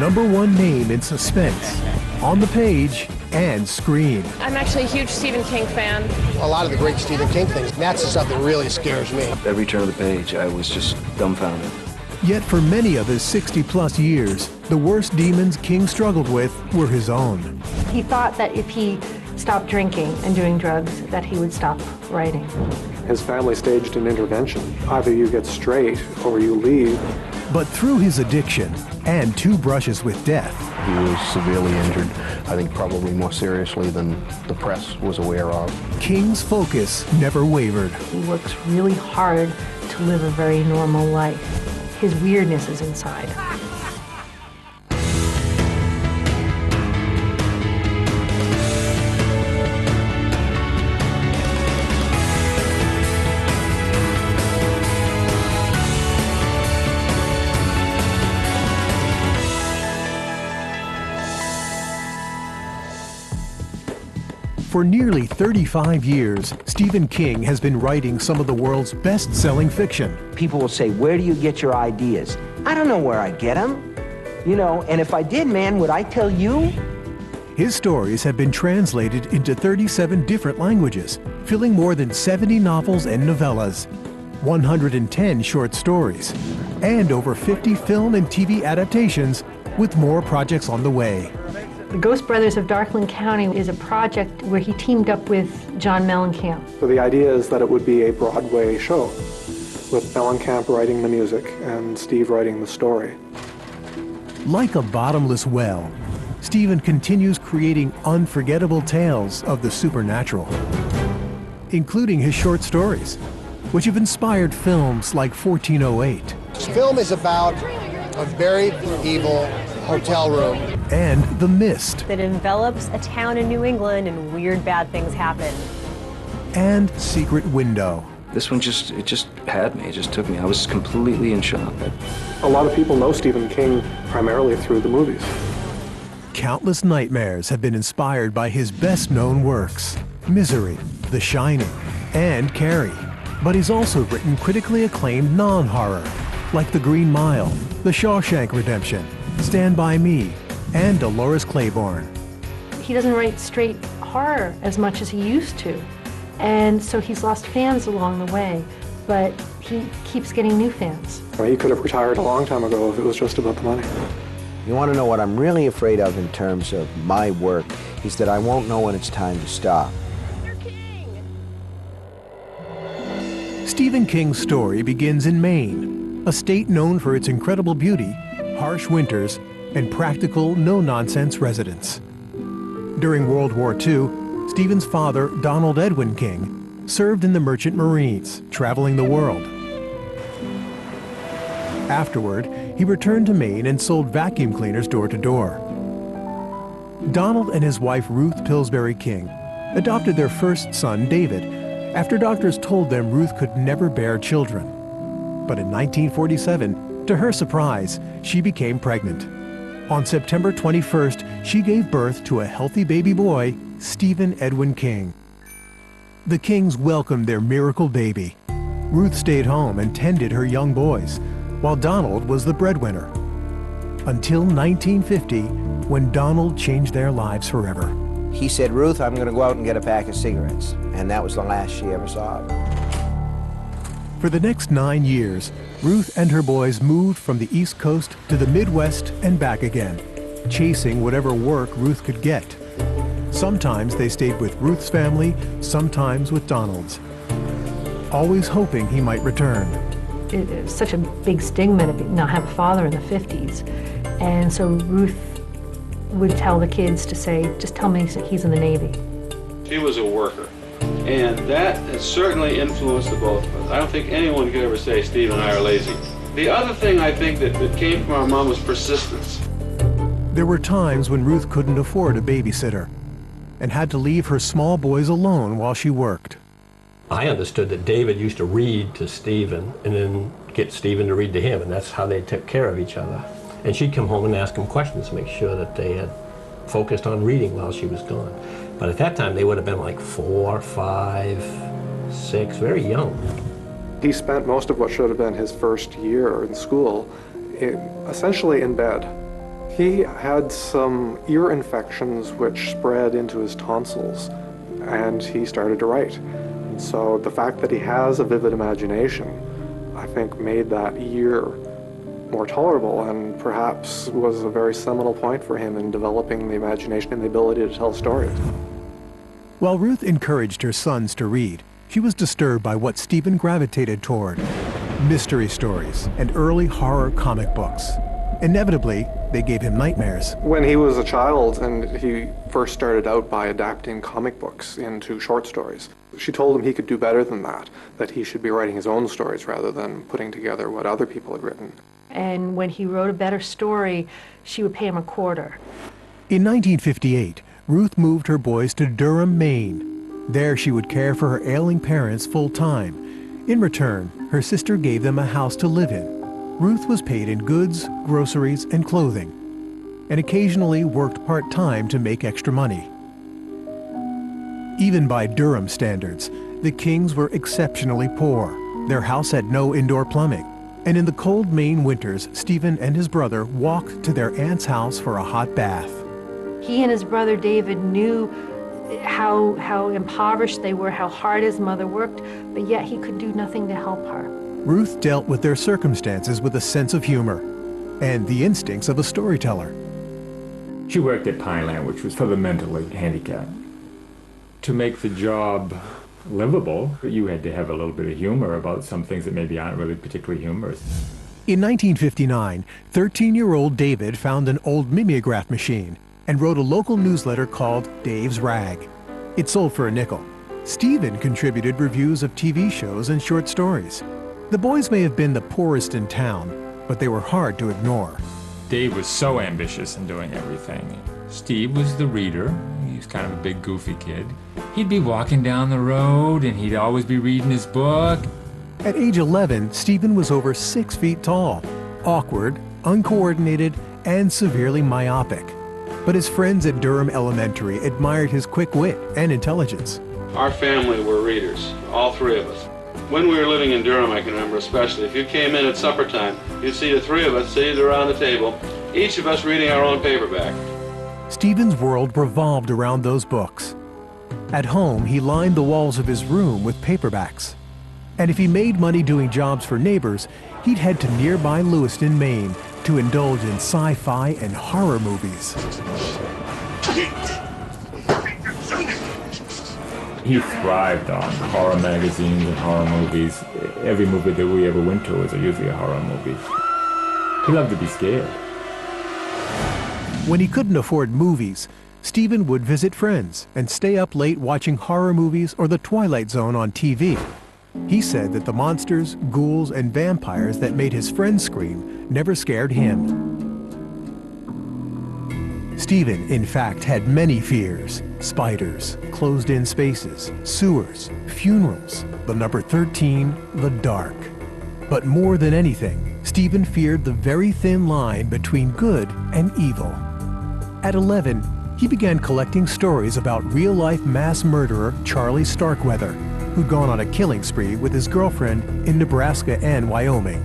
#1 name in suspense, on the page and screen. I'm actually a huge Stephen King fan. A lot of the great Stephen King things, that's stuff that really scares me. Every turn of the page, I was just dumbfounded. Yet for many of his 60-plus years, the worst demons King struggled with were his own. He thought that if he stopped drinking and doing drugs, that he would stop writing. His family staged an intervention. Either you get straight or you leave. But through his addiction and 2 brushes with death, He was severely injured, I think probably more seriously than the press was aware of. King's focus never wavered. He works really hard to live a very normal life. His weirdness is inside. For nearly 35 years, Stephen King has been writing some of the world's best-selling fiction. People will say, where do you get your ideas? I don't know where I get them. You know, and if I did, man, would I tell you? His stories have been translated into 37 different languages, filling more than 70 novels and novellas, 110 short stories, and over 50 film and TV adaptations, with more projects on the way. The Ghost Brothers of Darkland County is a project where he teamed up with John Mellencamp. So the idea is that it would be a Broadway show, with Mellencamp writing the music and Steve writing the story. Like a bottomless well, Stephen continues creating unforgettable tales of the supernatural, including his short stories, which have inspired films like 1408. This film is about a very evil hotel room. And The Mist. That envelops a town in New England and weird bad things happen. And Secret Window. This one it just had me, it just took me. I was completely in shock. A lot of people know Stephen King primarily through the movies. Countless nightmares have been inspired by his best-known works, Misery, The Shining, and Carrie. But he's also written critically acclaimed non-horror, like The Green Mile, The Shawshank Redemption, Stand By Me, and Dolores Claiborne. He doesn't write straight horror as much as he used to, and so he's lost fans along the way, but he keeps getting new fans. He could have retired a long time ago if it was just about the money. You want to know what I'm really afraid of in terms of my work is that I won't know when it's time to stop. Stephen King's story begins in Maine, a state known for its incredible beauty, harsh winters, and practical, no-nonsense residents. During World War II, Stephen's father, Donald Edwin King, served in the Merchant Marines, traveling the world. Afterward, he returned to Maine and sold vacuum cleaners door to door. Donald and his wife, Ruth Pillsbury King, adopted their first son, David, after doctors told them Ruth could never bear children. But in 1947, to her surprise, she became pregnant. On September 21st, she gave birth to a healthy baby boy, Stephen Edwin King. The Kings welcomed their miracle baby. Ruth stayed home and tended her young boys, while Donald was the breadwinner. Until 1950, when Donald changed their lives forever. He said, Ruth, I'm going to go out and get a pack of cigarettes. And that was the last she ever saw of him. For the next 9 years, Ruth and her boys moved from the East Coast to the Midwest and back again, chasing whatever work Ruth could get. Sometimes they stayed with Ruth's family, sometimes with Donald's, always hoping he might return. It was such a big stigma to not have a father in the 50s. And so Ruth would tell the kids to say, just tell me he's in the Navy. He was a worker. And that has certainly influenced the both of us. I don't think anyone could ever say Steve and I are lazy. The other thing I think that came from our mom was persistence. There were times when Ruth couldn't afford a babysitter and had to leave her small boys alone while she worked. I understood that David used to read to Stephen and then get Stephen to read to him, and that's how they took care of each other. And she'd come home and ask him questions to make sure that they had focused on reading while she was gone. But at that time, they would have been like 4, 5, 6, very young. He spent most of what should have been his first year in school essentially in bed. He had some ear infections which spread into his tonsils, and he started to write. And so the fact that he has a vivid imagination, I think, made that year more tolerable and perhaps was a very seminal point for him in developing the imagination and the ability to tell stories. While Ruth encouraged her sons to read, she was disturbed by what Stephen gravitated toward: mystery stories and early horror comic books. Inevitably, they gave him nightmares. When he was a child and he first started out by adapting comic books into short stories, she told him he could do better than that he should be writing his own stories rather than putting together what other people had written. And when he wrote a better story, she would pay him a quarter. In 1958, Ruth moved her boys to Durham, Maine. There she would care for her ailing parents full-time. In return, her sister gave them a house to live in. Ruth was paid in goods, groceries, and clothing, and occasionally worked part-time to make extra money. Even by Durham standards, the Kings were exceptionally poor. Their house had no indoor plumbing, and in the cold Maine winters, Stephen and his brother walked to their aunt's house for a hot bath. He and his brother David knew how impoverished they were, how hard his mother worked, but yet he could do nothing to help her. Ruth dealt with their circumstances with a sense of humor and the instincts of a storyteller. She worked at Pineland, which was for the mentally handicapped. To make the job livable, you had to have a little bit of humor about some things that maybe aren't really particularly humorous. In 1959, 13-year-old David found an old mimeograph machine and wrote a local newsletter called Dave's Rag. It sold for a nickel. Stephen contributed reviews of TV shows and short stories. The boys may have been the poorest in town, but they were hard to ignore. Dave was so ambitious in doing everything. Steve was the reader. He was kind of a big, goofy kid. He'd be walking down the road, and he'd always be reading his book. At age 11, Stephen was over 6 feet tall, awkward, uncoordinated, and severely myopic. But his friends at Durham Elementary admired his quick wit and intelligence. Our family were readers, all three of us. When we were living in Durham, I can remember especially, if you came in at supper time, you'd see the three of us seated around the table, each of us reading our own paperback. Stephen's world revolved around those books. At home, he lined the walls of his room with paperbacks. And if he made money doing jobs for neighbors, he'd head to nearby Lewiston, Maine, to indulge in sci-fi and horror movies. He thrived on horror magazines and horror movies. Every movie that we ever went to was usually a horror movie. He loved to be scared. When he couldn't afford movies, Stephen would visit friends and stay up late watching horror movies or The Twilight Zone on TV. He said that the monsters, ghouls, and vampires that made his friends scream never scared him. Stephen, in fact, had many fears: spiders, closed-in spaces, sewers, funerals, the number 13, the dark. But more than anything, Stephen feared the very thin line between good and evil. At 11, he began collecting stories about real-life mass murderer Charlie Starkweather, who'd gone on a killing spree with his girlfriend in Nebraska and Wyoming.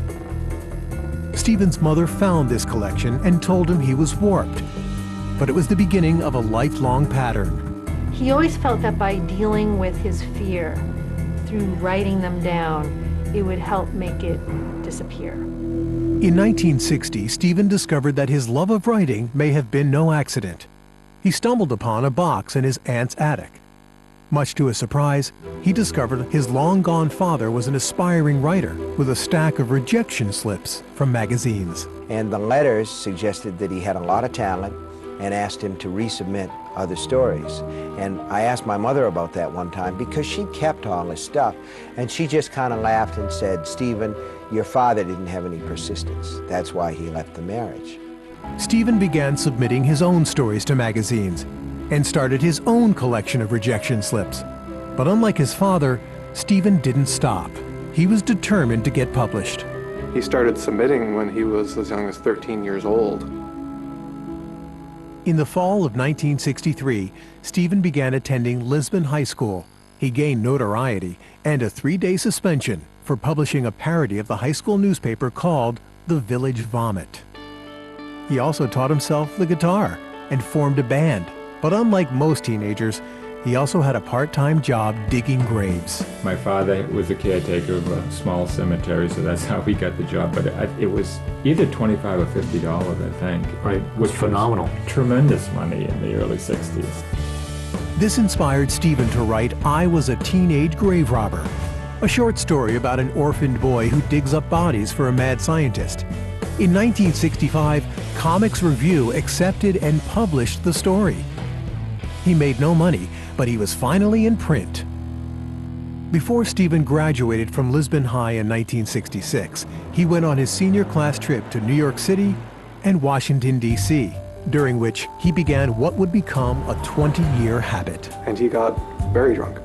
Stephen's mother found this collection and told him he was warped, but it was the beginning of a lifelong pattern. He always felt that by dealing with his fear, through writing them down, it would help make it disappear. In 1960, Stephen discovered that his love of writing may have been no accident. He stumbled upon a box in his aunt's attic. Much to his surprise, he discovered his long-gone father was an aspiring writer with a stack of rejection slips from magazines. And the letters suggested that he had a lot of talent and asked him to resubmit other stories. And I asked my mother about that one time because she kept all his stuff, and she just kind of laughed and said, "Stephen, your father didn't have any persistence. That's why he left the marriage." Stephen began submitting his own stories to magazines and started his own collection of rejection slips. But unlike his father, Stephen didn't stop. He was determined to get published. He started submitting when he was as young as 13 years old. In the fall of 1963, Stephen began attending Lisbon High School. He gained notoriety and a 3-day suspension for publishing a parody of the high school newspaper called The Village Vomit. He also taught himself the guitar and formed a band. But unlike most teenagers, he also had a part-time job digging graves. My father was the caretaker of a small cemetery, so that's how he got the job. But it was either $25 or $50, I think. Right, was phenomenal. Tremendous money in the early 60s. This inspired Stephen to write I Was a Teenage Grave Robber, a short story about an orphaned boy who digs up bodies for a mad scientist. In 1965, Comics Review accepted and published the story. He made no money, but he was finally in print. Before Stephen graduated from Lisbon High in 1966, he went on his senior class trip to New York City and Washington, D.C., during which he began what would become a 20-year habit. And he got very drunk.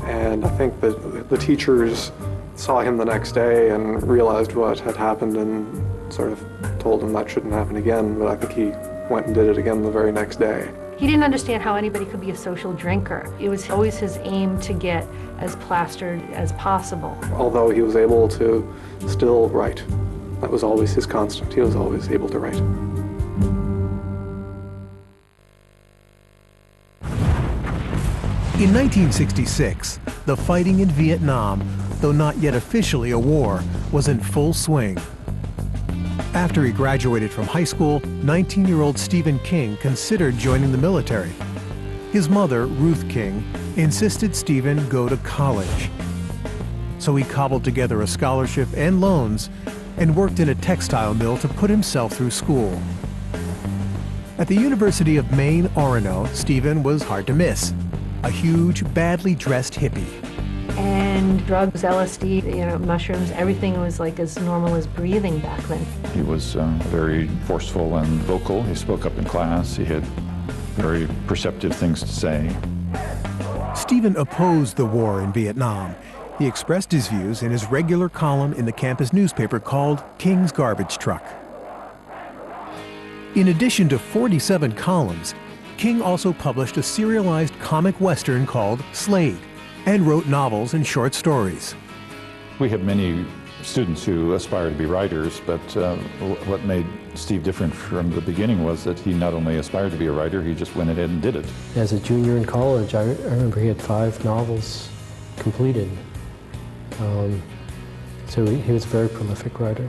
And I think that the teachers saw him the next day and realized what had happened and sort of told him that shouldn't happen again, but I think he went and did it again the very next day. He didn't understand how anybody could be a social drinker. It was always his aim to get as plastered as possible. Although he was able to still write. That was always his constant. He was always able to write. In 1966, the fighting in Vietnam, though not yet officially a war, was in full swing. After he graduated from high school, 19-year-old Stephen King considered joining the military. His mother, Ruth King, insisted Stephen go to college. So he cobbled together a scholarship and loans and worked in a textile mill to put himself through school. At the University of Maine, Orono, Stephen was hard to miss. A huge, badly dressed hippie. And drugs, LSD, mushrooms, everything was like as normal as breathing back then. He was very forceful and vocal. He spoke up in class. He had very perceptive things to say. Stephen opposed the war in Vietnam. He expressed his views in his regular column in the campus newspaper called King's Garbage Truck. In addition to 47 columns, King also published a serialized comic western called Slade, and wrote novels and short stories. We have many students who aspire to be writers, but what made Steve different from the beginning was that he not only aspired to be a writer, he just went ahead and did it. As a junior in college, I remember he had 5 novels completed. So he was a very prolific writer.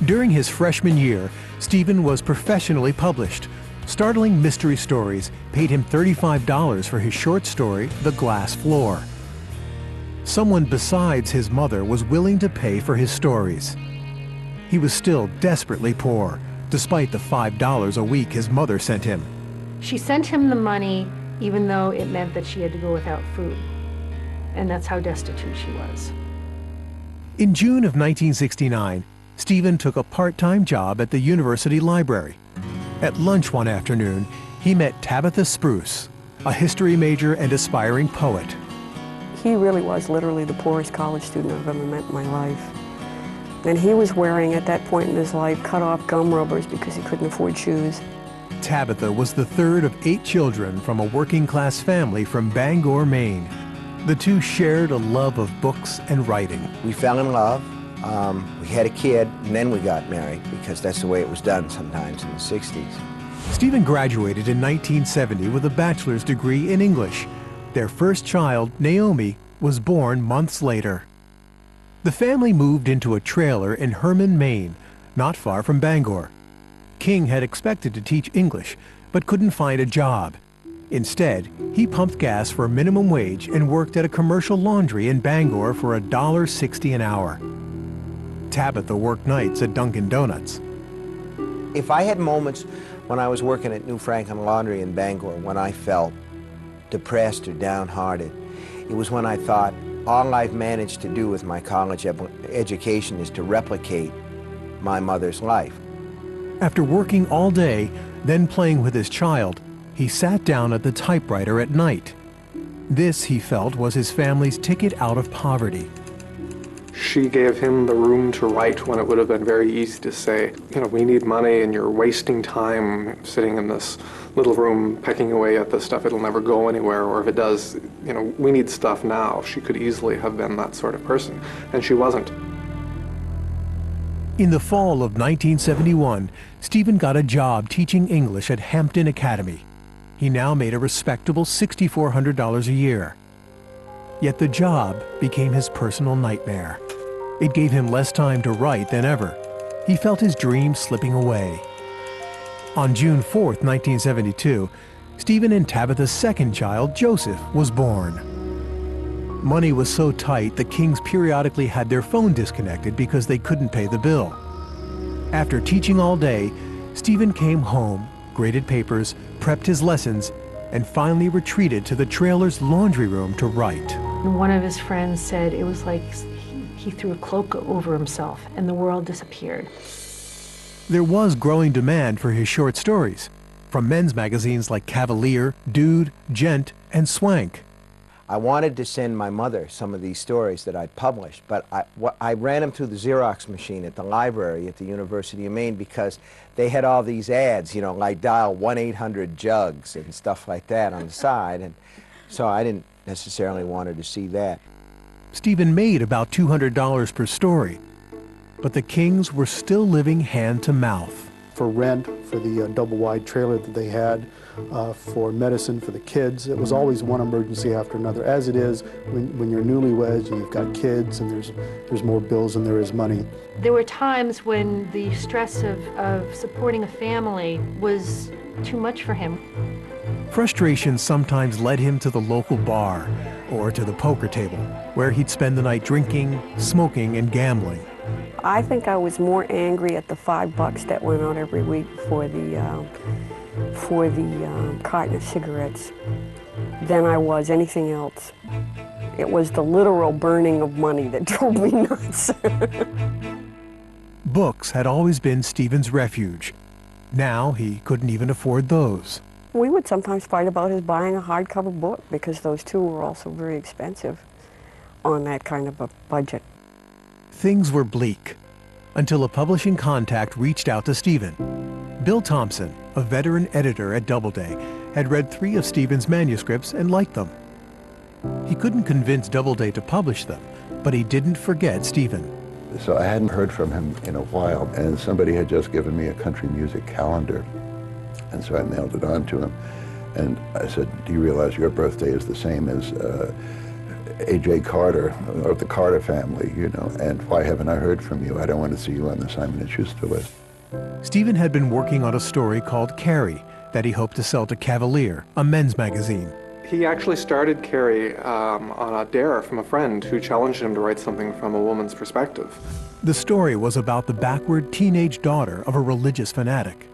During his freshman year, Stephen was professionally published. Startling Mystery Stories paid him $35 for his short story, The Glass Floor. Someone besides his mother was willing to pay for his stories. He was still desperately poor, despite the $5 a week his mother sent him. She sent him the money even though it meant that she had to go without food. And that's how destitute she was. In June of 1969, Stephen took a part-time job at the university library. At lunch one afternoon, he met Tabitha Spruce, a history major and aspiring poet. He really was literally the poorest college student I've ever met in my life. And he was wearing, at that point in his life, cut-off gum rubbers because he couldn't afford shoes. Tabitha was the third of 8 children from a working-class family from Bangor, Maine. The two shared a love of books and writing. We fell in love. We had a kid, and then we got married, because that's the way it was done sometimes in the 60s. Stephen graduated in 1970 with a bachelor's degree in English. Their first child, Naomi, was born months later. The family moved into a trailer in Herman, Maine, not far from Bangor. King had expected to teach English, but couldn't find a job. Instead, he pumped gas for minimum wage and worked at a commercial laundry in Bangor for $1.60 an hour. Tabitha worked nights at Dunkin' Donuts. If I had moments when I was working at New Franklin Laundry in Bangor when I felt depressed or downhearted, it was when I thought, all I've managed to do with my college education is to replicate my mother's life. After working all day, then playing with his child, he sat down at the typewriter at night. This, he felt, was his family's ticket out of poverty. She gave him the room to write when it would have been very easy to say, we need money and you're wasting time sitting in this little room pecking away at this stuff. It'll never go anywhere, or if it does, we need stuff now. She could easily have been that sort of person, and she wasn't. In the fall of 1971, Stephen got a job teaching English at Hampton Academy. He now made a respectable $6,400 a year. Yet the job became his personal nightmare. It gave him less time to write than ever. He felt his dreams slipping away. On June 4, 1972, Stephen and Tabitha's second child, Joseph, was born. Money was so tight the Kings periodically had their phone disconnected because they couldn't pay the bill. After teaching all day, Stephen came home, graded papers, prepped his lessons, and finally retreated to the trailer's laundry room to write. One of his friends said it was like he threw a cloak over himself and the world disappeared. There was growing demand for his short stories, from men's magazines like Cavalier, Dude, Gent, and Swank. I wanted to send my mother some of these stories that I'd published, but I ran them through the Xerox machine at the library at the University of Maine because they had all these ads, you know, like dial 1-800-JUGS and stuff like that on the side, and so I didn't necessarily want her to see that. Stephen made about $200 per story, but the Kings were still living hand to mouth. For rent, for the double-wide trailer that they had, for medicine for the kids. It was always one emergency after another, as it is when you're newlyweds and you've got kids and there's more bills than there is money. There were times when the stress of supporting a family was too much for him. Frustration sometimes led him to the local bar or to the poker table, where he'd spend the night drinking, smoking, and gambling. I think I was more angry at the $5 that went out every week for the carton of cigarettes than I was anything else. It was the literal burning of money that drove me nuts. Books had always been Stephen's refuge. Now he couldn't even afford those. We would sometimes fight about his buying a hardcover book because those two were also very expensive on that kind of a budget. Things were bleak until a publishing contact reached out to Stephen. Bill Thompson, a veteran editor at Doubleday, had read 3 of Stephen's manuscripts and liked them. He couldn't convince Doubleday to publish them, but he didn't forget Stephen. So I hadn't heard from him in a while, and somebody had just given me a country music calendar, and so I mailed it on to him. And I said, do you realize your birthday is the same as A.J. Carter, or the Carter family, you know, and why haven't I heard from you? I don't want to see you on the Simon & Schuster list. Stephen had been working on a story called Carrie that he hoped to sell to Cavalier, a men's magazine. He actually started Carrie on a dare from a friend who challenged him to write something from a woman's perspective. The story was about the backward teenage daughter of a religious fanatic.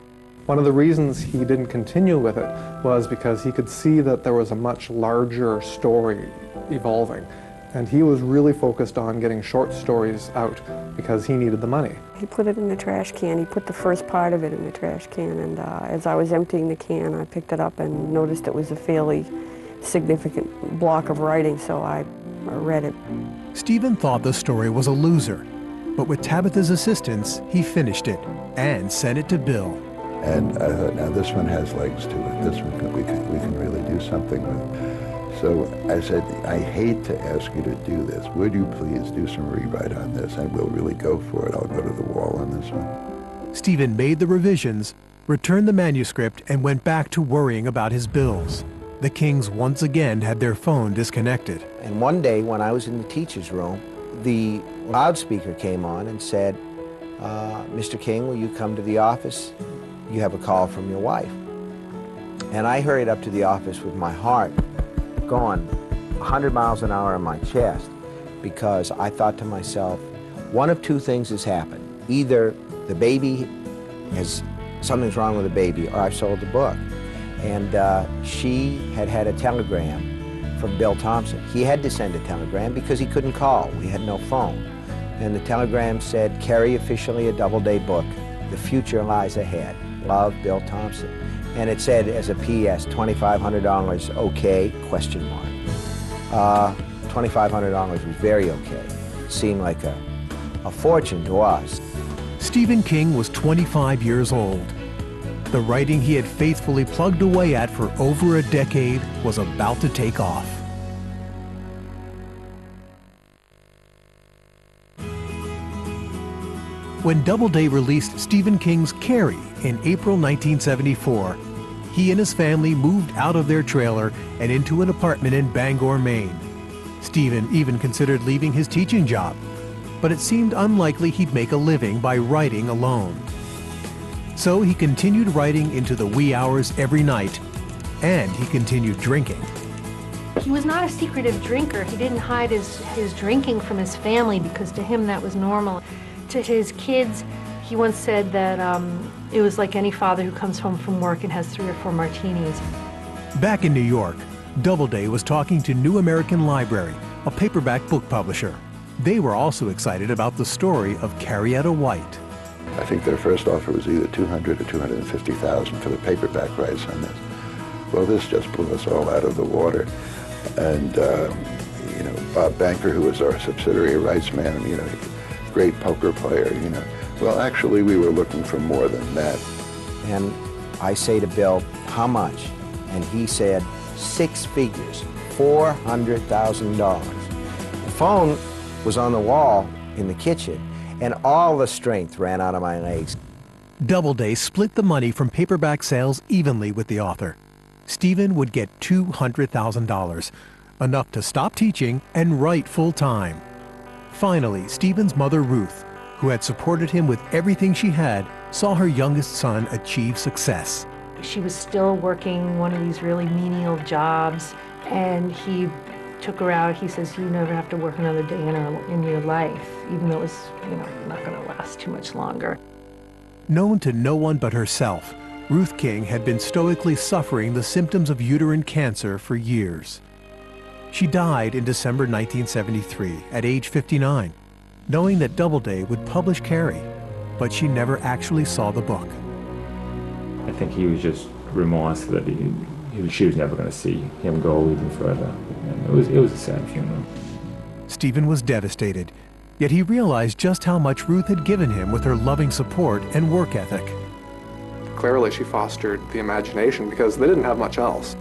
One of the reasons he didn't continue with it was because he could see that there was a much larger story evolving. And he was really focused on getting short stories out because he needed the money. He put it in the trash can. He put the first part of it in the trash can, and as I was emptying the can, I picked it up and noticed it was a fairly significant block of writing, so I read it. Stephen thought the story was a loser, but with Tabitha's assistance, he finished it and sent it to Bill. And I thought, now this one has legs to it. This one we can really do something with. So I said, I hate to ask you to do this. Would you please do some rewrite on this? And we'll really go for it. I'll go to the wall on this one. Stephen made the revisions, returned the manuscript, and went back to worrying about his bills. The Kings once again had their phone disconnected. And one day when I was in the teacher's room, the loudspeaker came on and said, Mr. King, will you come to the office? You have a call from your wife. And I hurried up to the office with my heart going 100 miles an hour in my chest, because I thought to myself, one of two things has happened. Either the baby something's wrong with the baby, or I've sold the book. And she had had a telegram from Bill Thompson. He had to send a telegram because he couldn't call. We had no phone. And the telegram said, Carrie, officially a Doubleday book. The future lies ahead. Love, Bill Thompson. And it said, as a P.S., $2,500 okay, question mark. $2,500 was very okay. It seemed like a fortune to us. Stephen King was 25 years old. The writing he had faithfully plugged away at for over a decade was about to take off. When Doubleday released Stephen King's Carrie in April 1974, he and his family moved out of their trailer and into an apartment in Bangor, Maine. Stephen even considered leaving his teaching job, but it seemed unlikely he'd make a living by writing alone. So he continued writing into the wee hours every night, and he continued drinking. He was not a secretive drinker. He didn't hide his drinking from his family because to him that was normal. To his kids, he once said that it was like any father who comes home from work and has 3 or 4 martinis. Back in New York, Doubleday was talking to New American Library, a paperback book publisher. They were also excited about the story of Carrietta White. I think their first offer was either $200,000 or $250,000 for the paperback rights on this. Well, this just blew us all out of the water. And, you know, Bob Banker, who was our subsidiary rights man, you know, great poker player, you know. Well, actually, we were looking for more than that. And I say to Bill, how much? And he said, 6 figures, $400,000. The phone was on the wall in the kitchen, and all the strength ran out of my legs. Doubleday split the money from paperback sales evenly with the author. Stephen would get $200,000, enough to stop teaching and write full-time. Finally, Stephen's mother, Ruth, who had supported him with everything she had, saw her youngest son achieve success. She was still working one of these really menial jobs, and he took her out. He says, you never have to work another day in your life, even though it was, you know, not going to last too much longer. Known to no one but herself, Ruth King had been stoically suffering the symptoms of uterine cancer for years. She died in December 1973 at age 59, knowing that Doubleday would publish Carrie, but she never actually saw the book. I think he was just remorse that she was never going to see him go even further. And it was a sad funeral. Stephen was devastated, yet he realized just how much Ruth had given him with her loving support and work ethic. Clearly, she fostered the imagination because they didn't have much else.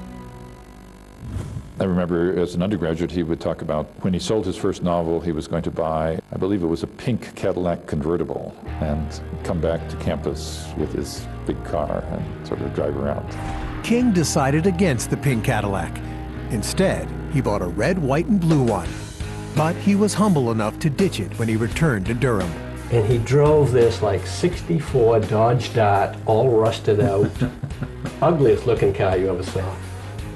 I remember as an undergraduate he would talk about when he sold his first novel he was going to buy, I believe it was a pink Cadillac convertible, and come back to campus with his big car and sort of drive around. King decided against the pink Cadillac. Instead, he bought a red, white, and blue one. But he was humble enough to ditch it when he returned to Durham. And he drove this like 64 Dodge Dart, all rusted out, ugliest looking car you ever saw.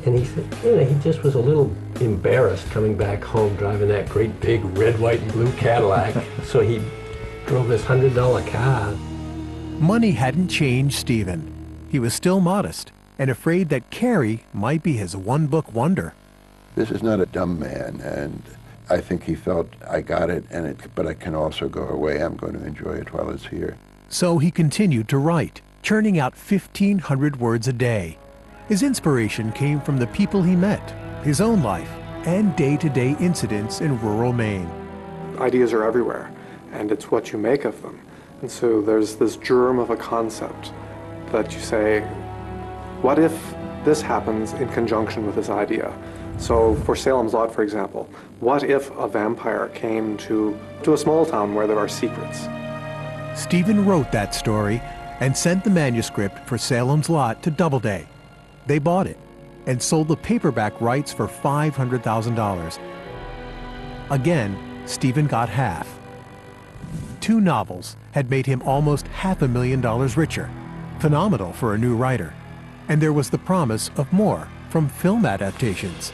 And he said, you know, he just was a little embarrassed coming back home driving that great big red, white, and blue Cadillac. So he drove this $100 car. Money hadn't changed Stephen. He was still modest and afraid that Carrie might be his one-book wonder. This is not a dumb man, and I think he felt, I got it, but I can also go away. I'm going to enjoy it while it's here. So he continued to write, churning out 1,500 words a day. His inspiration came from the people he met, his own life, and day-to-day incidents in rural Maine. Ideas are everywhere, and it's what you make of them. And so there's this germ of a concept that you say, what if this happens in conjunction with this idea? So for Salem's Lot, for example, what if a vampire came to a small town where there are secrets? Stephen wrote that story and sent the manuscript for Salem's Lot to Doubleday. They bought it and sold the paperback rights for $500,000. Again, Stephen got half. 2 novels had made him almost $500,000 richer, phenomenal for a new writer. And there was the promise of more from film adaptations.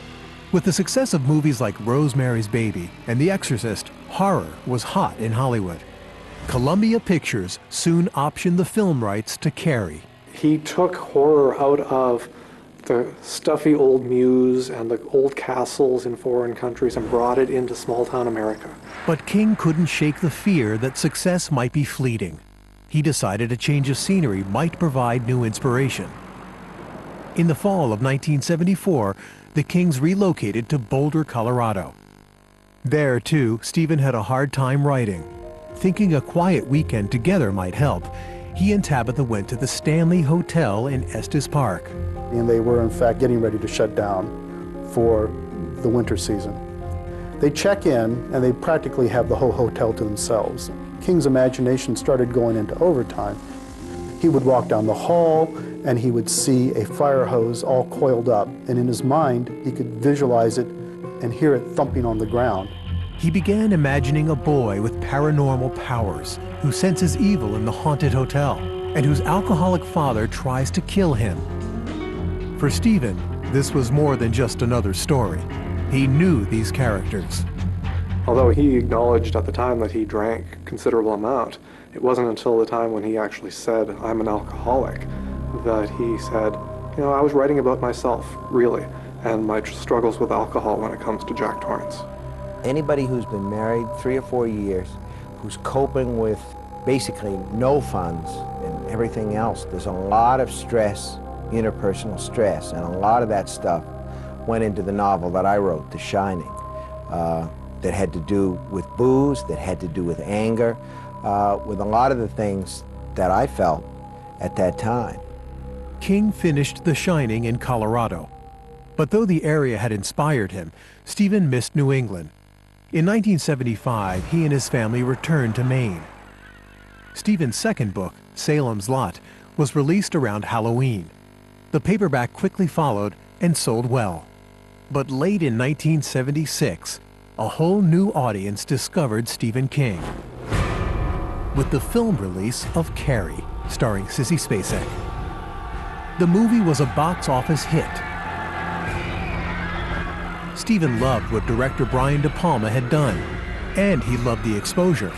With the success of movies like Rosemary's Baby and The Exorcist, horror was hot in Hollywood. Columbia Pictures soon optioned the film rights to Carrie. He took horror out of the stuffy old mews and the old castles in foreign countries and brought it into small-town America. But King couldn't shake the fear that success might be fleeting. He decided a change of scenery might provide new inspiration. In the fall of 1974, the Kings relocated to Boulder, Colorado. There, too, Stephen had a hard time writing. Thinking a quiet weekend together might help, he and Tabitha went to the Stanley Hotel in Estes Park. And they were, in fact, getting ready to shut down for the winter season. They check in, and they practically have the whole hotel to themselves. King's imagination started going into overtime. He would walk down the hall and he would see a fire hose all coiled up, and in his mind he could visualize it and hear it thumping on the ground. He began imagining a boy with paranormal powers who senses evil in the haunted hotel and whose alcoholic father tries to kill him. For Stephen, this was more than just another story. He knew these characters. Although he acknowledged at the time that he drank a considerable amount, it wasn't until the time when he actually said, "I'm an alcoholic," that he said, you know, I was writing about myself, really, and my struggles with alcohol when it comes to Jack Torrance. Anybody who's been married 3 or 4 years, who's coping with basically no funds and everything else, there's a lot of stress, interpersonal stress, and a lot of that stuff went into the novel that I wrote, The Shining, that had to do with booze, that had to do with anger, with a lot of the things that I felt at that time. King finished The Shining in Colorado. But though the area had inspired him, Stephen missed New England. In 1975, he and his family returned to Maine. Stephen's second book, Salem's Lot, was released around Halloween. The paperback quickly followed and sold well. But late in 1976, a whole new audience discovered Stephen King with the film release of Carrie, starring Sissy Spacek. The movie was a box office hit. Stephen loved what director Brian De Palma had done, and he loved the exposure.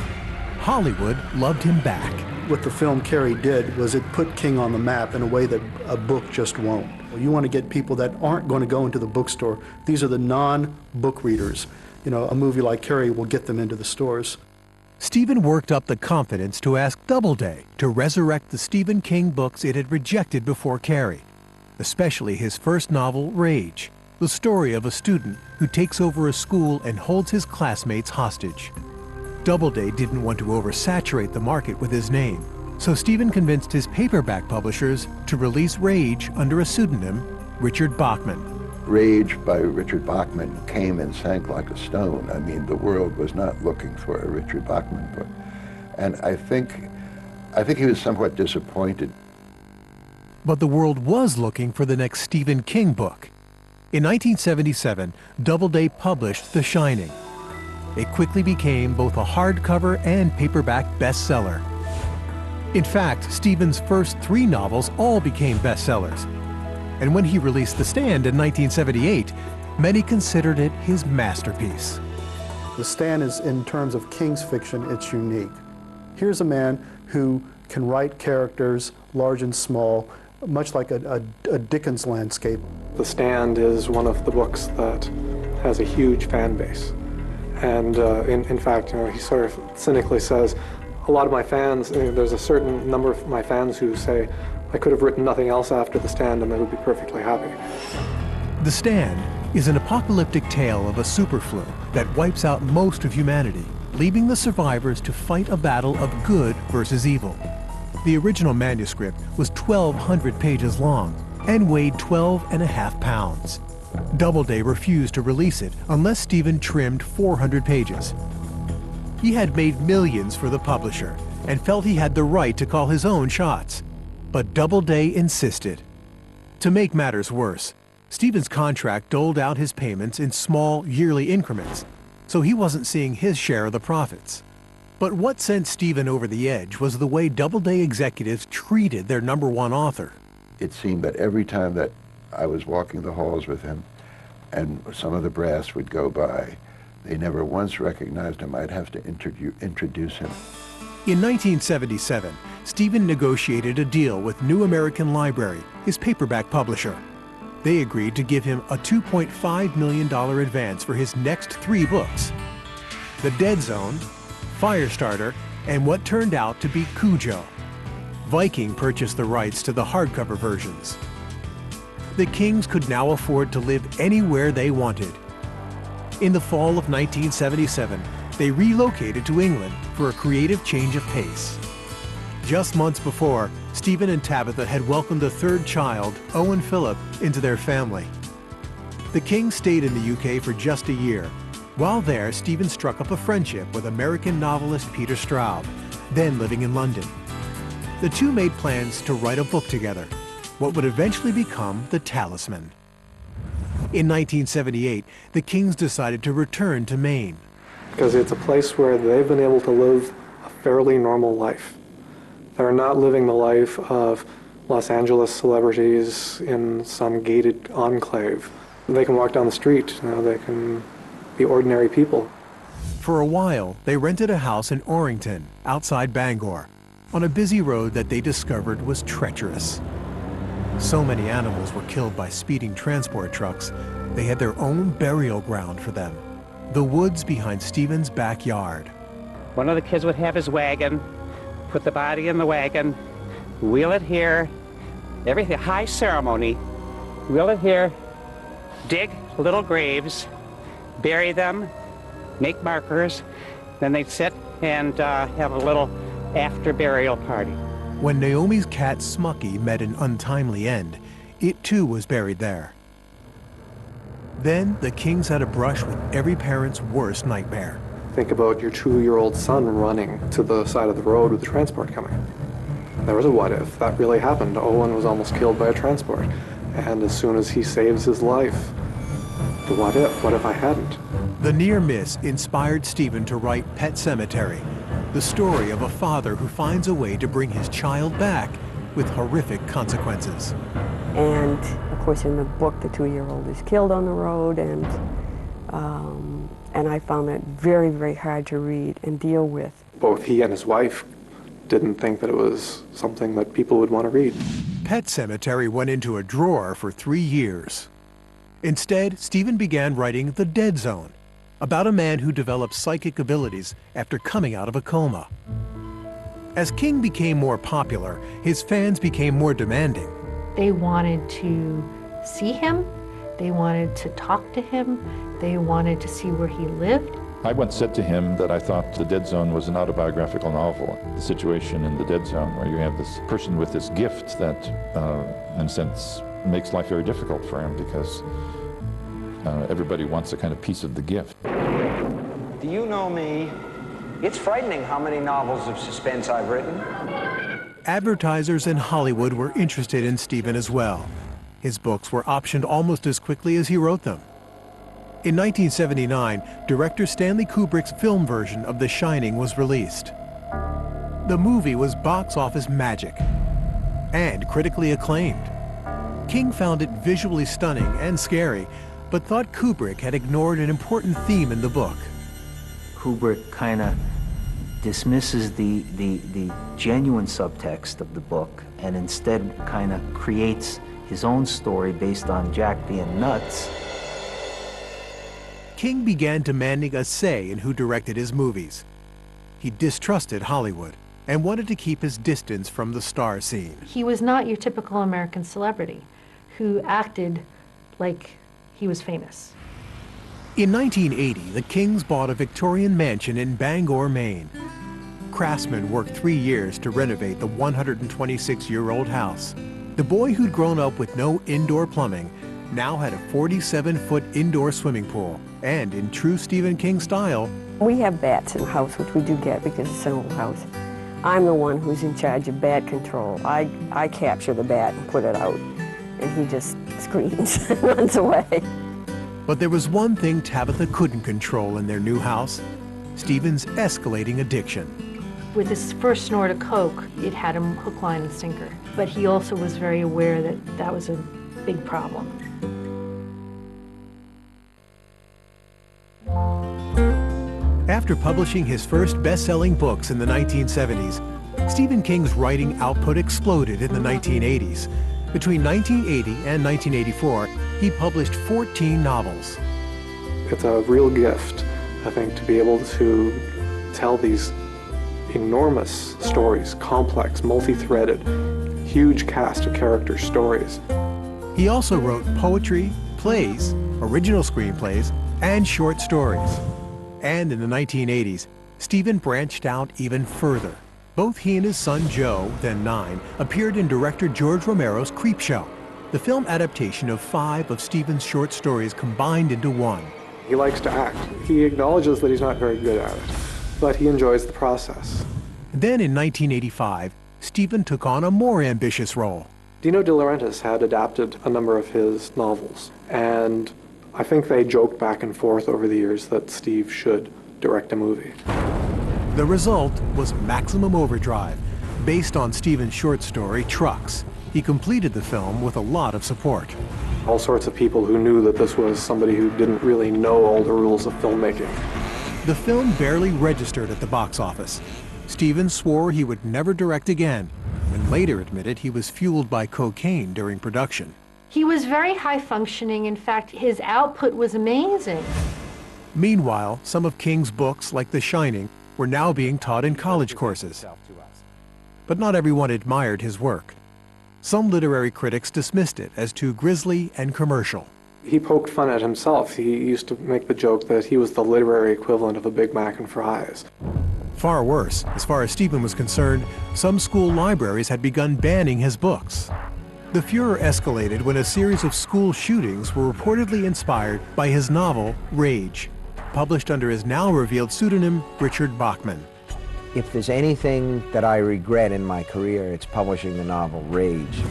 Hollywood loved him back. What the film Carrie did was it put King on the map in a way that a book just won't. You want to get people that aren't going to go into the bookstore. These are the non-book readers. You know, a movie like Carrie will get them into the stores. Stephen worked up the confidence to ask Doubleday to resurrect the Stephen King books it had rejected before Carrie, especially his first novel, Rage, the story of a student who takes over a school and holds his classmates hostage. Doubleday didn't want to oversaturate the market with his name, so Stephen convinced his paperback publishers to release Rage under a pseudonym, Richard Bachman. Rage by Richard Bachman came and sank like a stone. I mean, the world was not looking for a Richard Bachman book. And I think he was somewhat disappointed. But the world was looking for the next Stephen King book. In 1977, Doubleday published The Shining. It quickly became both a hardcover and paperback bestseller. In fact, Stephen's first 3 novels all became bestsellers. And when he released The Stand in 1978, many considered it his masterpiece. The Stand is, in terms of King's fiction, it's unique. Here's a man who can write characters large and small, much like a Dickens landscape. The Stand is one of the books that has a huge fan base. And in fact, you know, he sort of cynically says, a lot of my fans, there's a certain number of my fans who say, I could have written nothing else after The Stand and they would be perfectly happy. The Stand is an apocalyptic tale of a superflu that wipes out most of humanity, leaving the survivors to fight a battle of good versus evil. The original manuscript was 1,200 pages long and weighed 12.5 pounds. Doubleday refused to release it unless Stephen trimmed 400 pages. He had made millions for the publisher and felt he had the right to call his own shots. But Doubleday insisted. To make matters worse, Stephen's contract doled out his payments in small, yearly increments, so he wasn't seeing his share of the profits. But what sent Stephen over the edge was the way Doubleday executives treated their #1 author. It seemed that every time that I was walking the halls with him and some of the brass would go by, they never once recognized him. I'd have to introduce him. In 1977, Stephen negotiated a deal with New American Library, his paperback publisher. They agreed to give him a $2.5 million advance for his next 3 books: The Dead Zone, Firestarter, and what turned out to be Cujo. Viking purchased the rights to the hardcover versions. The Kings could now afford to live anywhere they wanted. In the fall of 1977, they relocated to England for a creative change of pace. Just months before, Stephen and Tabitha had welcomed a 3rd child, Owen Philip, into their family. The Kings stayed in the UK for just a year, While there, Stephen struck up a friendship with American novelist Peter Straub, then living in London. The two made plans to write a book together, what would eventually become The Talisman. In 1978, the Kings decided to return to Maine. Because it's a place where they've been able to live a fairly normal life. They're not living the life of Los Angeles celebrities in some gated enclave. They can walk down the street, they can be ordinary people. For a while, they rented a house in Orrington, outside Bangor, on a busy road that they discovered was treacherous. So many animals were killed by speeding transport trucks, they had their own burial ground for them, the woods behind Stephen's backyard. One of the kids would have his wagon, put the body in the wagon, wheel it here, everything, high ceremony, wheel it here, dig little graves, bury them, make markers, then they'd sit and have a little after-burial party. When Naomi's cat Smucky met an untimely end, it too was buried there. Then the Kings had a brush with every parent's worst nightmare. Think about your 2-year-old son running to the side of the road with the transport coming. There was a what if. That really happened. Owen was almost killed by a transport. And as soon as he saves his life, the what if? What if I hadn't? The near miss inspired Stephen to write Pet Sematary, the story of a father who finds a way to bring his child back with horrific consequences. And of course in the book the 2-year-old is killed on the road, and I found that very, very hard to read and deal with. Both he and his wife didn't think that it was something that people would want to read. Pet Sematary went into a drawer for 3 years. Instead, Stephen began writing The Dead Zone, about a man who developed psychic abilities after coming out of a coma. As King became more popular, his fans became more demanding. They wanted to see him, they wanted to talk to him, they wanted to see where he lived. I once said to him that I thought The Dead Zone was an autobiographical novel. The situation in The Dead Zone, where you have this person with this gift that, in a sense, makes life very difficult for him, because everybody wants a kind of piece of the gift. Do you know me? It's frightening how many novels of suspense I've written. Advertisers in Hollywood were interested in Stephen as well. His books were optioned almost as quickly as he wrote them. In 1979, director Stanley Kubrick's film version of The Shining was released. The movie was box office magic and critically acclaimed. King found it visually stunning and scary, but thought Kubrick had ignored an important theme in the book. Kubrick kind of dismisses the genuine subtext of the book and instead kind of creates his own story based on Jack being nuts. King began demanding a say in who directed his movies. He distrusted Hollywood and wanted to keep his distance from the star scene. He was not your typical American celebrity who acted like he was famous. In 1980, the Kings bought a Victorian mansion in Bangor, Maine. Craftsmen worked 3 years to renovate the 126-year-old house. The boy who'd grown up with no indoor plumbing now had a 47-foot indoor swimming pool, and in true Stephen King style, we have bats in the house, which we do get because it's an old house. I'm the one who's in charge of bat control. I capture the bat and put it out, and he just screams and runs away. But there was one thing Tabitha couldn't control in their new house: Stephen's escalating addiction. With his first snort of coke, it had him hook, line, and sinker. But he also was very aware that that was a big problem. After publishing his first best-selling books in the 1970s, Stephen King's writing output exploded in the 1980s. Between 1980 and 1984, he published 14 novels. It's a real gift, I think, to be able to tell these enormous stories, complex, multi-threaded, huge cast of character stories. He also wrote poetry, plays, original screenplays, and short stories. And in the 1980s, Stephen branched out even further. Both he and his son Joe, then 9, appeared in director George Romero's Creepshow, the film adaptation of 5 of Stephen's short stories combined into one. He likes to act. He acknowledges that he's not very good at it, but he enjoys the process. Then in 1985, Stephen took on a more ambitious role. Dino De Laurentiis had adapted a number of his novels, and I think they joked back and forth over the years that Steve should direct a movie. The result was Maximum Overdrive, based on Stephen's short story, Trucks. He completed the film with a lot of support. All sorts of people who knew that this was somebody who didn't really know all the rules of filmmaking. The film barely registered at the box office. Stephen swore he would never direct again, and later admitted he was fueled by cocaine during production. He was very high functioning. In fact, his output was amazing. Meanwhile, some of King's books, like The Shining, were now being taught in college courses. But not everyone admired his work. Some literary critics dismissed it as too grisly and commercial. He poked fun at himself. He used to make the joke that he was the literary equivalent of a Big Mac and fries. Far worse, as far as Stephen was concerned, some school libraries had begun banning his books. The furor escalated when a series of school shootings were reportedly inspired by his novel, Rage, published under his now revealed pseudonym, Richard Bachman. If there's anything that I regret in my career, it's publishing the novel Rage.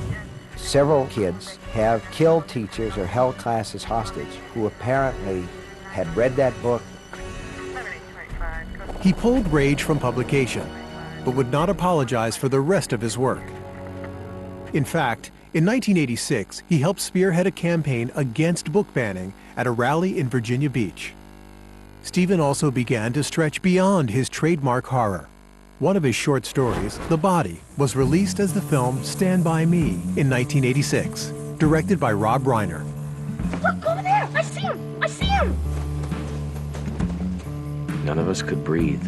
Several kids have killed teachers or held classes hostage who apparently had read that book. He pulled Rage from publication, but would not apologize for the rest of his work. In fact, in 1986, he helped spearhead a campaign against book banning at a rally in Virginia Beach. Stephen also began to stretch beyond his trademark horror. One of his short stories, The Body, was released as the film Stand By Me in 1986, directed by Rob Reiner. Look, over there! I see him! I see him! None of us could breathe.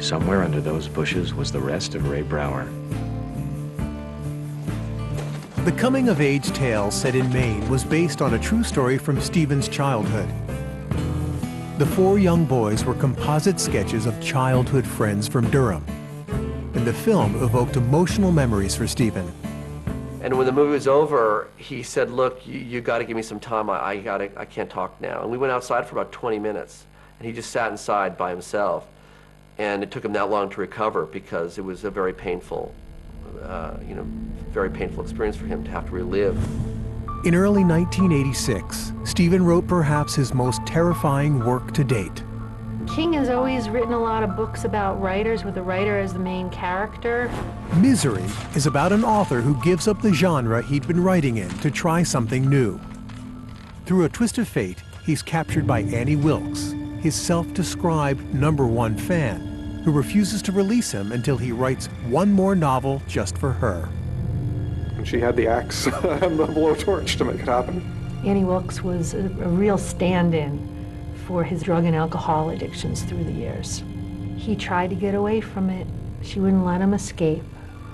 Somewhere under those bushes was the rest of Ray Brower. The coming-of-age tale set in Maine was based on a true story from Stephen's childhood. The four young boys were composite sketches of childhood friends from Durham, and the film evoked emotional memories for Stephen. And when the movie was over, he said, "Look, you got to give me some time. I can't talk now." And we went outside for about 20 minutes, and he just sat inside by himself. And it took him that long to recover because it was a very painful, very painful experience for him to have to relive. In early 1986, Stephen wrote perhaps his most terrifying work to date. King has always written a lot of books about writers with the writer as the main character. Misery is about an author who gives up the genre he'd been writing in to try something new. Through a twist of fate, he's captured by Annie Wilkes, his self-described #1 fan, who refuses to release him until he writes one more novel just for her. And she had the axe and the blowtorch to make it happen. Annie Wilkes was a real stand-in for his drug and alcohol addictions through the years. He tried to get away from it. She wouldn't let him escape.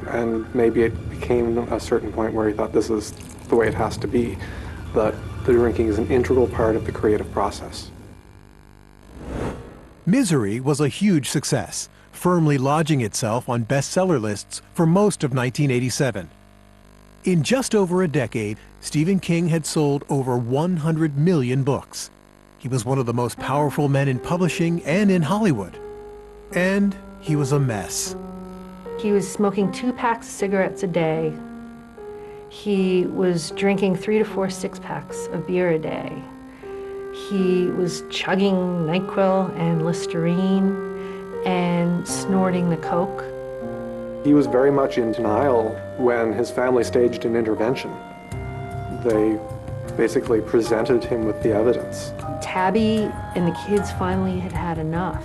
And maybe it became a certain point where he thought this is the way it has to be, that the drinking is an integral part of the creative process. Misery was a huge success, firmly lodging itself on bestseller lists for most of 1987. In just over a decade, Stephen King had sold over 100 million books. He was one of the most powerful men in publishing and in Hollywood. And he was a mess. He was smoking 2 packs of cigarettes a day. He was drinking 3 to 4 six-packs of beer a day. He was chugging NyQuil and Listerine and snorting the coke. He was very much in denial when his family staged an intervention. They basically presented him with the evidence. Tabby and the kids finally had had enough.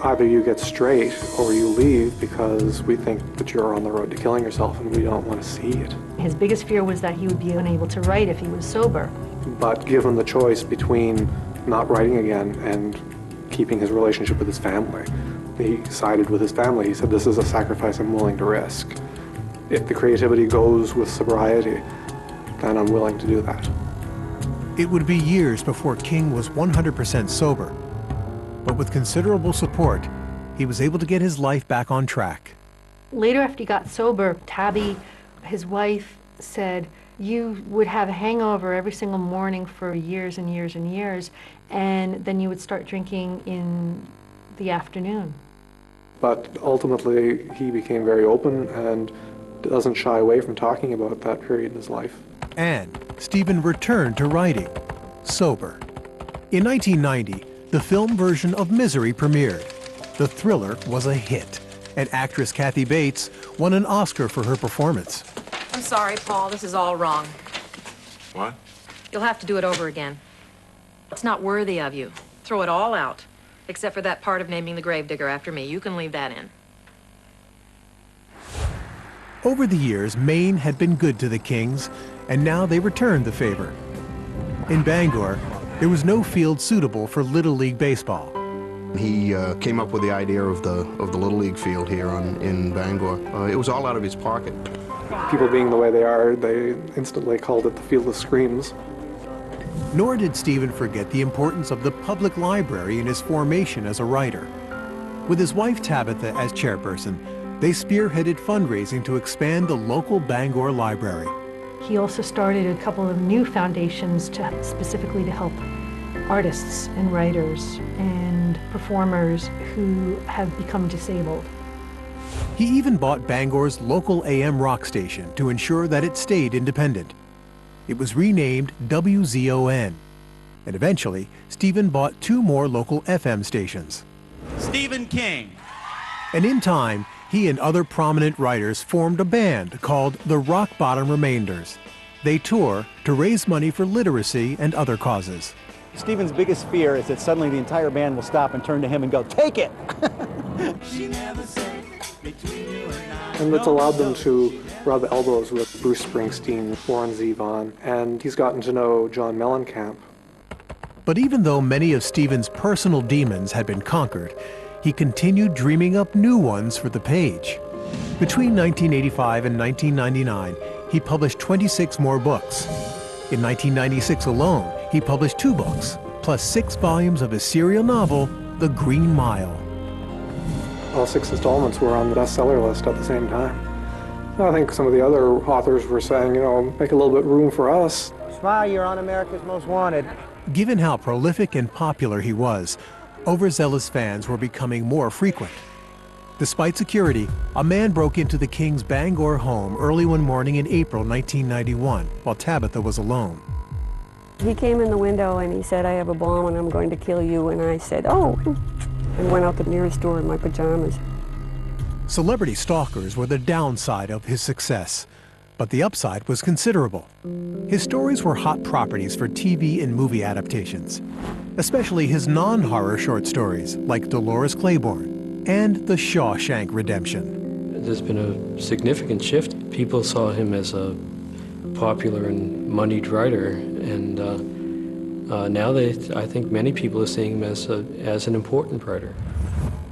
Either you get straight or you leave because we think that you're on the road to killing yourself and we don't want to see it. His biggest fear was that he would be unable to write if he was sober. But given the choice between not writing again and keeping his relationship with his family, he sided with his family. He said, "This is a sacrifice I'm willing to risk. If the creativity goes with sobriety, then I'm willing to do that." It would be years before King was 100% sober. But with considerable support, he was able to get his life back on track. Later, after he got sober, Tabby, his wife, said, You would have a hangover every single morning for years and years and years, and then you would start drinking in the afternoon. But ultimately, he became very open and doesn't shy away from talking about that period in his life. And Stephen returned to writing, sober. In 1990, the film version of Misery premiered. The thriller was a hit, and actress Kathy Bates won an Oscar for her performance. I'm sorry, Paul, this is all wrong. What? You'll have to do it over again. It's not worthy of you. Throw it all out, except for that part of naming the gravedigger after me. You can leave that in. Over the years, Maine had been good to the Kings, and now they returned the favor. In Bangor, there was no field suitable for Little League baseball. He came up with the idea of the Little League field here in Bangor. It was all out of his pocket. People being the way they are, they instantly called it the Field of Screams. Nor did Stephen forget the importance of the public library in his formation as a writer. With his wife Tabitha as chairperson, they spearheaded fundraising to expand the local Bangor library. He also started a couple of new foundations specifically to help artists and writers and performers who have become disabled. He even bought Bangor's local AM rock station to ensure that it stayed independent. It was renamed WZON, and eventually, Stephen bought 2 more local FM stations. Stephen King. And in time, he and other prominent writers formed a band called the Rock Bottom Remainders. They tour to raise money for literacy and other causes. Stephen's biggest fear is that suddenly the entire band will stop and turn to him and go, "Take it!" And it's allowed them to rub elbows with Bruce Springsteen, Warren Zevon, and he's gotten to know John Mellencamp. But even though many of Stephen's personal demons had been conquered, he continued dreaming up new ones for the page. Between 1985 and 1999, he published 26 more books. In 1996 alone, he published 2 books, plus 6 volumes of his serial novel, The Green Mile. All 6 installments were on the bestseller list at the same time. I think some of the other authors were saying, you know, make a little bit room for us. Smile, you're on America's Most Wanted. Given how prolific and popular he was, overzealous fans were becoming more frequent. Despite security, a man broke into the King's Bangor home early one morning in April 1991, while Tabitha was alone. He came in the window and he said, "I have a bomb and I'm going to kill you." And I said, "Oh," and went out the nearest door in my pajamas. Celebrity stalkers were the downside of his success, but the upside was considerable. His stories were hot properties for TV and movie adaptations, especially his non-horror short stories like Dolores Claiborne and The Shawshank Redemption. There's been a significant shift. People saw him as a popular and moneyed writer, and now I think many people are seeing him as an important writer.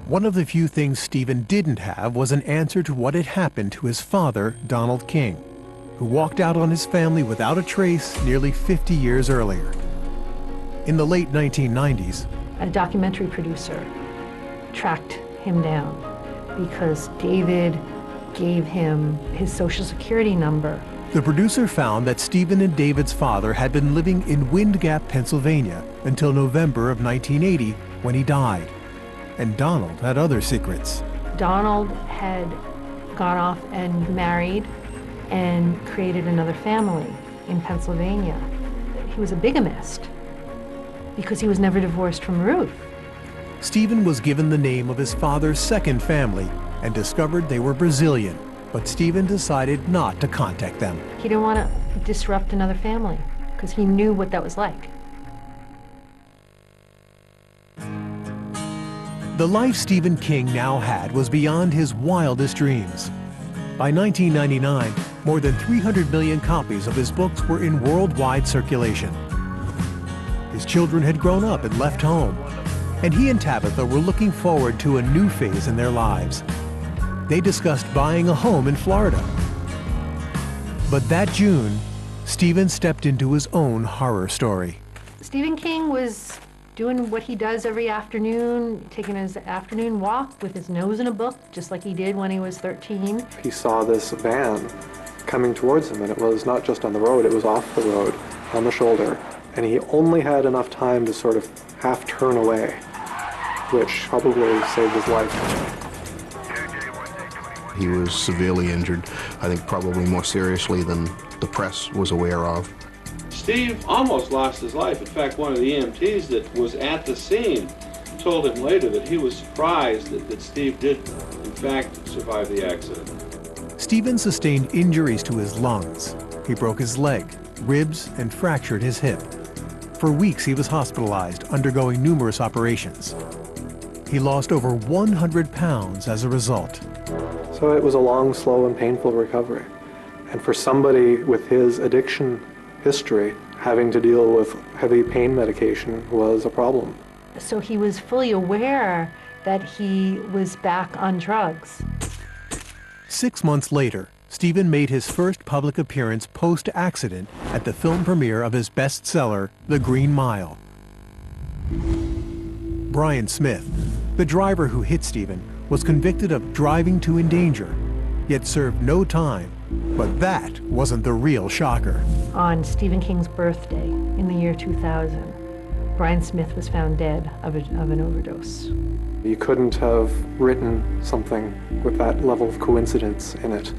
One of the few things Stephen didn't have was an answer to what had happened to his father, Donald King, who walked out on his family without a trace nearly 50 years earlier. In the late 1990s, a documentary producer tracked him down because David gave him his Social Security number. The producer found that Stephen and David's father had been living in Wind Gap, Pennsylvania until November of 1980 when he died. And Donald had other secrets. Donald had gone off and married and created another family in Pennsylvania. He was a bigamist because he was never divorced from Ruth. Stephen was given the name of his father's second family and discovered they were Brazilian, but Stephen decided not to contact them. He didn't want to disrupt another family because he knew what that was like. The life Stephen King now had was beyond his wildest dreams. By 1999, more than 300 million copies of his books were in worldwide circulation. His children had grown up and left home, and he and Tabitha were looking forward to a new phase in their lives. They discussed buying a home in Florida. But that June, Stephen stepped into his own horror story. Stephen King was doing what he does every afternoon, taking his afternoon walk with his nose in a book, just like he did when he was 13. He saw this van coming towards him, and it was not just on the road, it was off the road, on the shoulder, and he only had enough time to sort of half turn away, which probably saved his life. He was severely injured, I think probably more seriously than the press was aware of. Steve almost lost his life. In fact, one of the EMTs that was at the scene told him later that he was surprised that Steve did, in fact, survive the accident. Stephen sustained injuries to his lungs. He broke his leg, ribs, and fractured his hip. For weeks, he was hospitalized, undergoing numerous operations. He lost over 100 pounds as a result. So it was a long, slow, and painful recovery. And for somebody with his addiction history, having to deal with heavy pain medication was a problem. So he was fully aware that he was back on drugs. 6 months later, Stephen made his first public appearance post-accident at the film premiere of his bestseller, The Green Mile. Brian Smith, the driver who hit Stephen, was convicted of driving to endanger, yet served no time. But that wasn't the real shocker. On Stephen King's birthday in the year 2000, Brian Smith was found dead of an overdose. You couldn't have written something with that level of coincidence in it.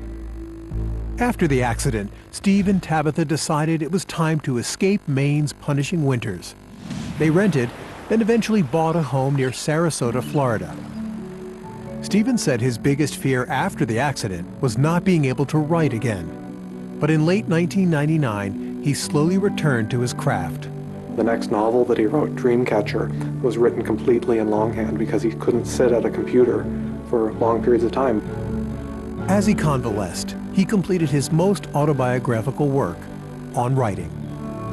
After the accident, Steve and Tabitha decided it was time to escape Maine's punishing winters. They rented, then eventually bought a home near Sarasota, Florida. Stephen said his biggest fear after the accident was not being able to write again. But in late 1999, he slowly returned to his craft. The next novel that he wrote, Dreamcatcher, was written completely in longhand because he couldn't sit at a computer for long periods of time. As he convalesced, he completed his most autobiographical work, On Writing.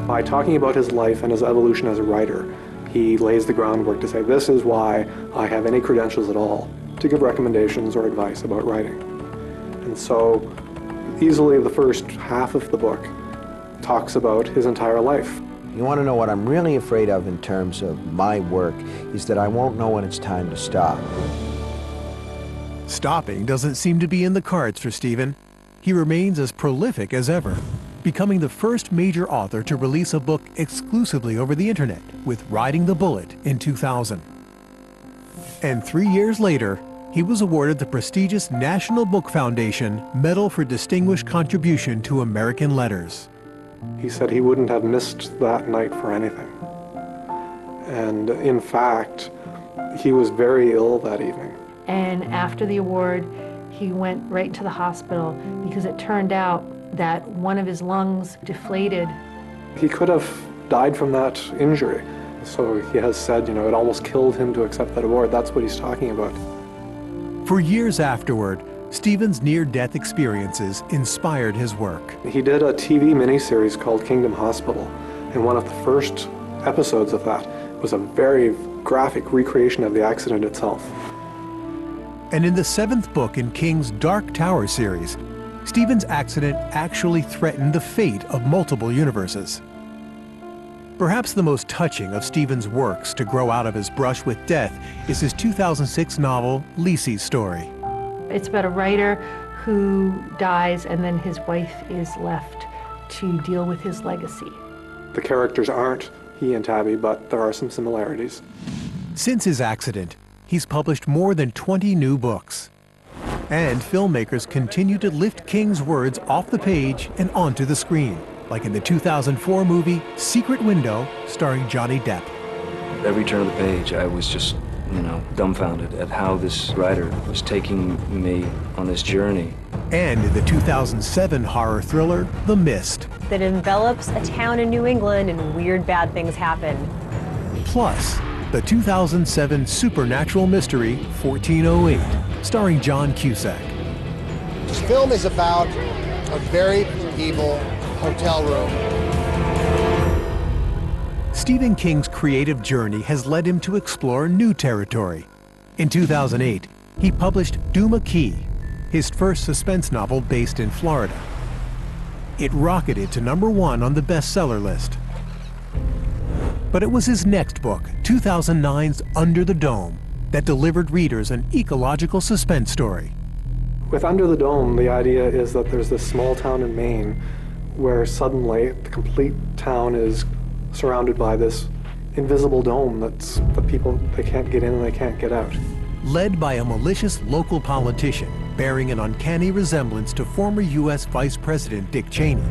By talking about his life and his evolution as a writer, he lays the groundwork to say, this is why I have any credentials at all to give recommendations or advice about writing. And so, easily the first half of the book talks about his entire life. You want to know what I'm really afraid of in terms of my work is that I won't know when it's time to stop. Stopping doesn't seem to be in the cards for Stephen. He remains as prolific as ever, becoming the first major author to release a book exclusively over the internet with Riding the Bullet in 2000. And 3 years later, he was awarded the prestigious National Book Foundation Medal for Distinguished Contribution to American Letters. He said he wouldn't have missed that night for anything. And in fact, he was very ill that evening. And after the award, he went right to the hospital because it turned out that one of his lungs deflated. He could have died from that injury. So he has said, you know, it almost killed him to accept that award. That's what he's talking about. For years afterward, Stephen's near-death experiences inspired his work. He did a TV miniseries called Kingdom Hospital, and one of the first episodes of that was a very graphic recreation of the accident itself. And in the 7th book in King's Dark Tower series, Stephen's accident actually threatened the fate of multiple universes. Perhaps the most touching of Stephen's works to grow out of his brush with death is his 2006 novel, Lisey's Story. It's about a writer who dies and then his wife is left to deal with his legacy. The characters aren't he and Tabby, but there are some similarities. Since his accident, he's published more than 20 new books. And filmmakers continue to lift King's words off the page and onto the screen, like in the 2004 movie Secret Window, starring Johnny Depp. Every turn of the page, I was just, dumbfounded at how this writer was taking me on this journey. And in the 2007 horror thriller, The Mist. That envelops a town in New England and weird bad things happen. Plus, the 2007 supernatural mystery, 1408, starring John Cusack. This film is about a very evil hotel room. Stephen King's creative journey has led him to explore new territory. In 2008, he published Duma Key, his first suspense novel based in Florida. It rocketed to #1 on the bestseller list. But it was his next book, 2009's Under the Dome, that delivered readers an ecological suspense story. With Under the Dome, the idea is that there's this small town in Maine where suddenly the complete town is surrounded by this invisible dome that people, they can't get in and they can't get out. Led by a malicious local politician bearing an uncanny resemblance to former U.S. Vice President Dick Cheney,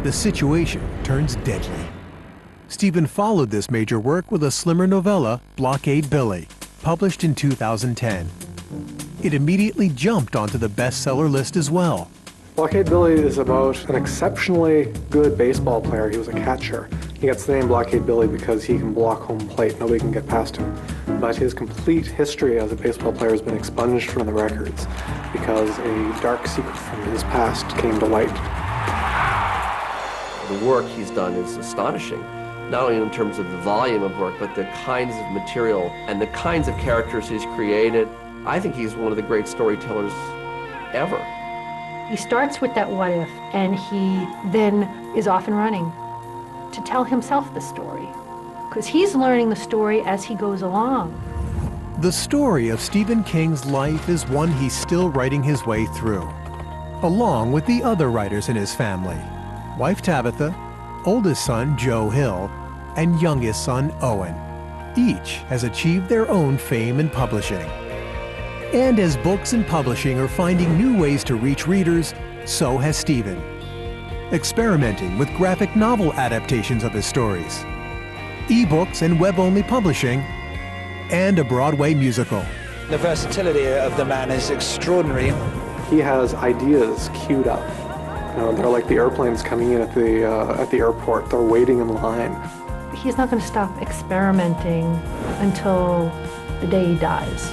the situation turns deadly. Stephen followed this major work with a slimmer novella, Blockade Billy, published in 2010. It immediately jumped onto the bestseller list as well. Blockade Billy is about an exceptionally good baseball player. He was a catcher. He gets the name Blockade Billy because he can block home plate. Nobody can get past him. But his complete history as a baseball player has been expunged from the records because a dark secret from his past came to light. The work he's done is astonishing, not only in terms of the volume of work, but the kinds of material and the kinds of characters he's created. I think he's one of the great storytellers ever. He starts with that what if, and he then is off and running to tell himself the story, because he's learning the story as he goes along. The story of Stephen King's life is one he's still writing his way through, along with the other writers in his family, wife Tabitha, oldest son Joe Hill, and youngest son Owen. Each has achieved their own fame in publishing. And as books and publishing are finding new ways to reach readers, so has Stephen, experimenting with graphic novel adaptations of his stories, ebooks and web-only publishing, and a Broadway musical. The versatility of the man is extraordinary. He has ideas queued up. You know, they're like the airplanes coming in at the airport. They're waiting in line. He's not going to stop experimenting until the day he dies.